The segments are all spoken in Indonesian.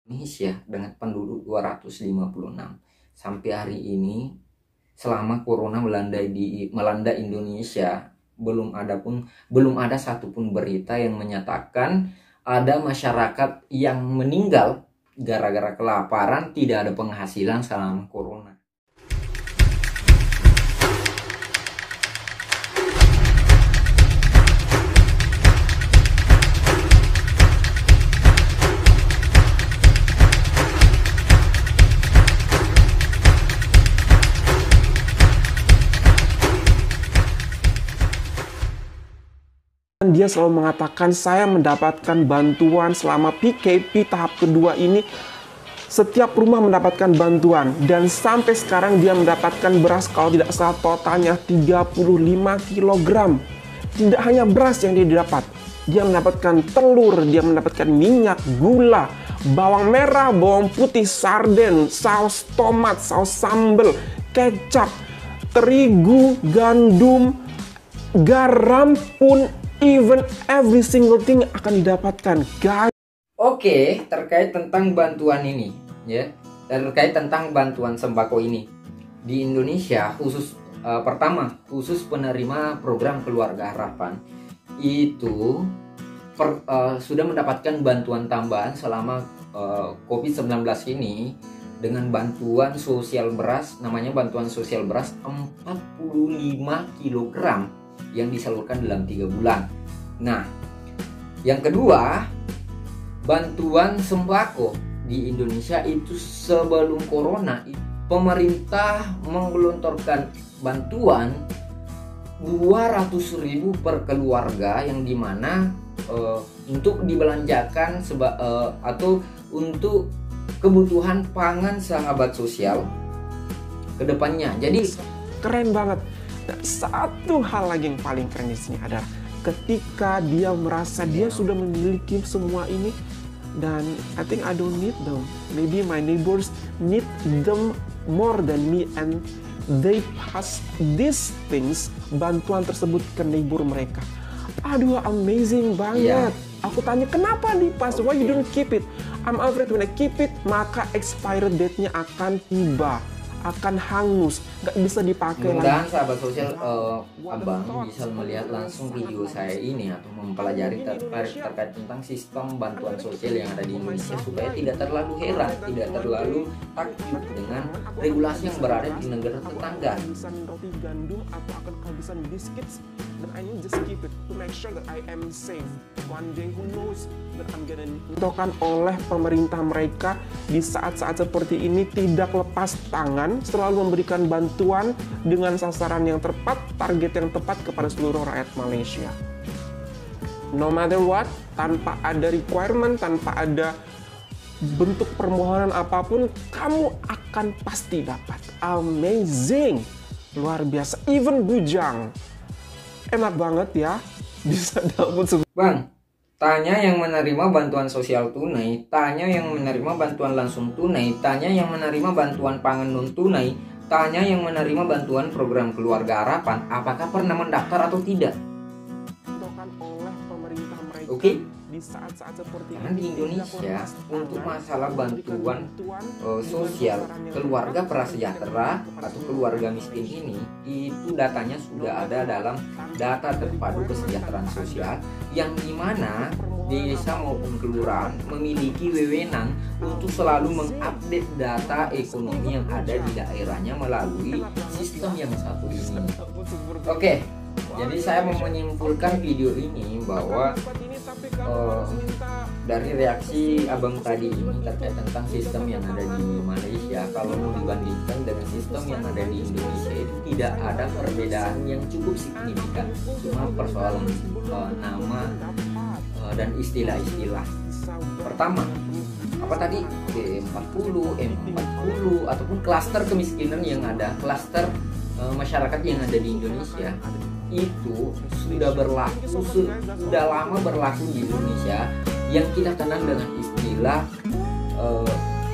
Indonesia dengan penduduk 256. Sampai hari ini selama corona melanda Indonesia belum ada satupun berita yang menyatakan ada masyarakat yang meninggal gara-gara kelaparan, tidak ada penghasilan selama corona. Dia selalu mengatakan, saya mendapatkan bantuan selama PKP tahap kedua ini. Setiap rumah mendapatkan bantuan. Dan sampai sekarang dia mendapatkan beras, kalau tidak salah totalnya 35 kg. Tidak hanya beras yang dia dapat. Dia mendapatkan telur, dia mendapatkan minyak, gula, bawang merah, bawang putih, sarden, saus tomat, saus sambal, kecap, terigu, gandum, garam pun, even every single thing akan didapatkan, guys. Oke, terkait tentang bantuan ini, ya, terkait tentang bantuan sembako ini di Indonesia, khusus penerima program Keluarga Harapan itu sudah mendapatkan bantuan tambahan selama COVID-19 ini dengan bantuan sosial beras, namanya bantuan sosial beras 45 kg yang disalurkan dalam 3 bulan. Nah, yang kedua, bantuan sembako di Indonesia itu sebelum corona, pemerintah menggelontorkan bantuan 200.000 per keluarga, yang dimana untuk dibelanjakan atau untuk kebutuhan pangan sahabat sosial ke depannya. Jadi keren banget. Dan satu hal lagi yang paling keren di sini adalah ketika dia merasa dia sudah memiliki semua ini, dan I think I don't need them. Maybe my neighbors need them more than me, and they pass these things, bantuan tersebut ke neighbor mereka. Aduh, amazing banget. Aku tanya, kenapa dipas? Why you don't keep it? I'm afraid when I keep it, maka expired date-nya akan tiba, akan hangus, nggak bisa dipakai lagi. Mudah-mudahan sahabat sosial, abang bisa melihat langsung video saya ini atau mempelajari terkait tentang sistem bantuan sosial yang ada di Indonesia, supaya tidak terlalu heran, tidak terlalu takjub dengan regulasi yang berada di negara tetangga. Kehabisan roti gandum atau akan kehabisan biscuits, then I will just keep it to make sure that I am safe. One day who knows that I'm gonna need. Oleh pemerintah mereka di saat-saat seperti ini tidak lepas tangan, selalu memberikan bantuan dengan sasaran yang tepat, target yang tepat kepada seluruh rakyat Malaysia. No matter what, tanpa ada requirement, tanpa ada bentuk permohonan apapun, kamu akan pasti dapat. Amazing, luar biasa. Even bujang, enak banget ya, bisa dapat. Bang, tanya yang menerima bantuan sosial tunai, tanya yang menerima bantuan langsung tunai, tanya yang menerima bantuan pangan non tunai, tanya yang menerima bantuan program Keluarga Harapan, apakah pernah mendaftar atau tidak? Oke? Di saat-saat seperti Karena di Indonesia untuk masalah bantuan sosial keluarga prasejahtera atau keluarga miskin ini, itu datanya sudah ada dalam data terpadu kesejahteraan sosial, yang dimana desa maupun kelurahan memiliki wewenang untuk selalu mengupdate data ekonomi yang ada di daerahnya melalui sistem yang satu ini. Oke, jadi saya mau menyimpulkan video ini bahwa dari reaksi abang tadi ini terkait tentang sistem yang ada di Malaysia, kalau mau dibandingkan dengan sistem yang ada di Indonesia, itu tidak ada perbedaan yang cukup signifikan. Cuma persoalan nama dan istilah-istilah. Pertama, apa tadi? B40, M40 ataupun klaster kemiskinan yang ada, klaster masyarakat yang ada di Indonesia itu sudah lama berlaku di Indonesia, yang kita kenal dengan istilah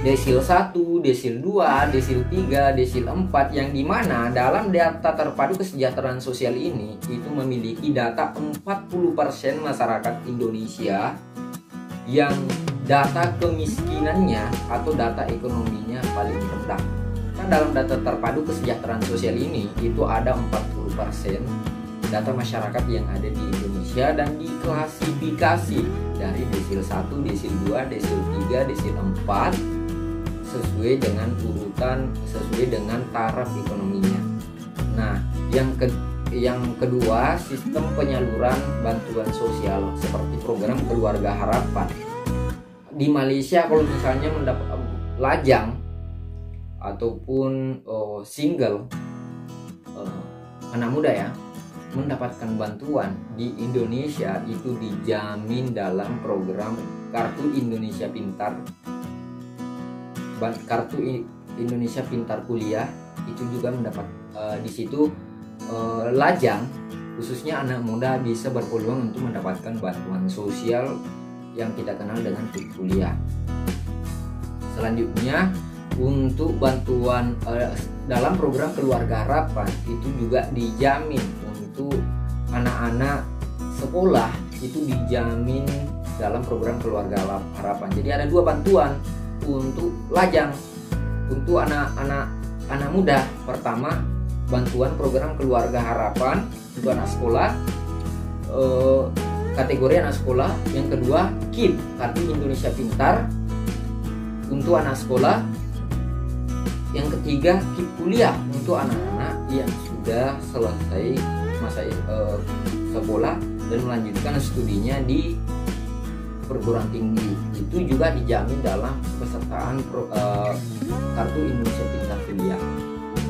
desil 1, desil 2, desil 3, desil 4, yang dimana dalam data terpadu kesejahteraan sosial ini itu memiliki data 40% masyarakat Indonesia yang data kemiskinannya atau data ekonominya paling rendah. Kan dalam data terpadu kesejahteraan sosial ini itu ada 40% data masyarakat yang ada di Indonesia dan diklasifikasi dari desil 1, desil 2, desil 3, desil 4 sesuai dengan urutan, sesuai dengan taraf ekonominya. Nah, yang kedua, sistem penyaluran bantuan sosial seperti program Keluarga Harapan. Di Malaysia kalau misalnya mendapat lajang ataupun single anak muda ya mendapatkan bantuan, di Indonesia itu dijamin dalam program Kartu Indonesia Pintar, Kartu Indonesia Pintar Kuliah. Itu juga mendapat di situ lajang, khususnya anak muda bisa berpeluang untuk mendapatkan bantuan sosial yang kita kenal dengan kuliah. Selanjutnya untuk bantuan dalam program Keluarga Harapan itu juga dijamin untuk anak-anak sekolah itu dijamin dalam program Keluarga Harapan. Jadi ada dua bantuan untuk lajang untuk anak muda. Pertama, bantuan program Keluarga Harapan untuk anak sekolah, kategori anak sekolah. Yang kedua, KIP, Kartu Indonesia Pintar untuk anak sekolah. Yang ketiga, KIP kuliah untuk anak-anak yang sudah selesai masa sekolah dan melanjutkan studinya di perguruan tinggi. Itu juga dijamin dalam pesertaan Kartu Indonesia Pintar Kuliah.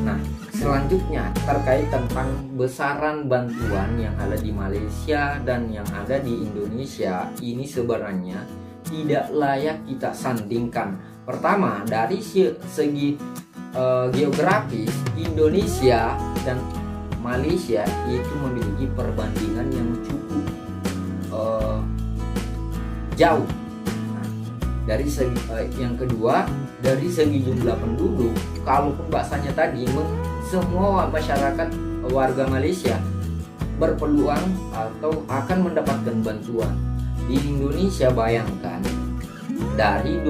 Nah, selanjutnya terkait tentang besaran bantuan yang ada di Malaysia dan yang ada di Indonesia, ini sebenarnya tidak layak kita sandingkan. Pertama, dari segi geografis, Indonesia dan Malaysia itu memiliki perbandingan yang cukup jauh. Nah, dari segi yang kedua, dari segi jumlah penduduk, kalaupun bahasanya tadi semua masyarakat warga Malaysia berpeluang atau akan mendapatkan bantuan. Di Indonesia bayangkan dari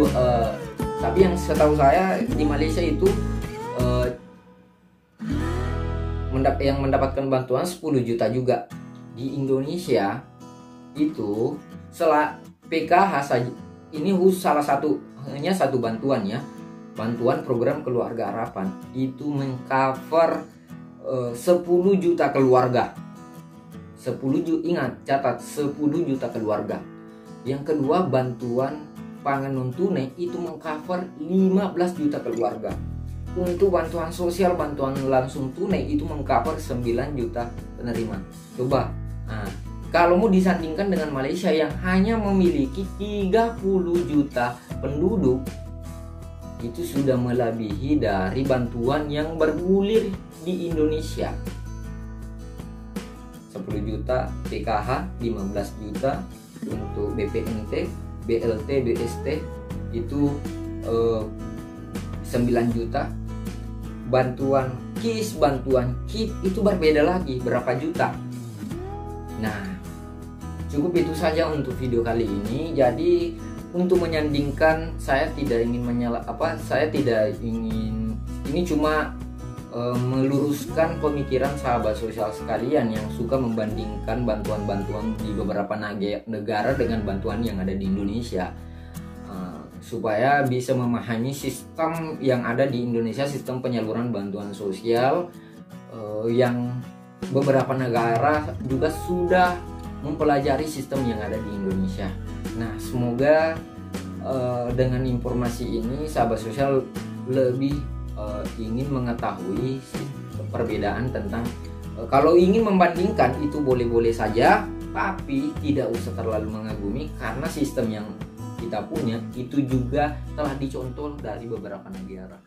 tapi yang setahu saya di Malaysia itu yang mendapatkan bantuan 10 juta juga. Di Indonesia itu PKH saja ini hanya satu bantuan ya. Bantuan program Keluarga Harapan itu mengcover 10 juta keluarga. 10 juta, ingat, catat 10 juta keluarga. Yang kedua, bantuan pangan non tunai itu mengcover 15 juta keluarga. Untuk bantuan sosial, bantuan langsung tunai itu mengcover 9 juta penerima. Coba, nah, kalau mau disandingkan dengan Malaysia yang hanya memiliki 30 juta penduduk, itu sudah melebihi dari bantuan yang bergulir di Indonesia. 10 juta PKH, 15 juta untuk BPNT, BLT, BST itu 9 juta. Bantuan KIS, bantuan KIP itu berbeda lagi, berapa juta. Nah, cukup itu saja untuk video kali ini. Jadi untuk menyandingkan, saya tidak ingin ini cuma meluruskan pemikiran sahabat sosial sekalian yang suka membandingkan bantuan-bantuan di beberapa negara dengan bantuan yang ada di Indonesia, supaya bisa memahami sistem yang ada di Indonesia, sistem penyaluran bantuan sosial yang beberapa negara juga sudah mempelajari sistem yang ada di Indonesia. Nah, semoga dengan informasi ini sahabat sosial lebih ingin mengetahui perbedaan tentang kalau ingin membandingkan itu boleh-boleh saja, tapi tidak usah terlalu mengagumi karena sistem yang kita punya itu juga telah dicontoh dari beberapa negara.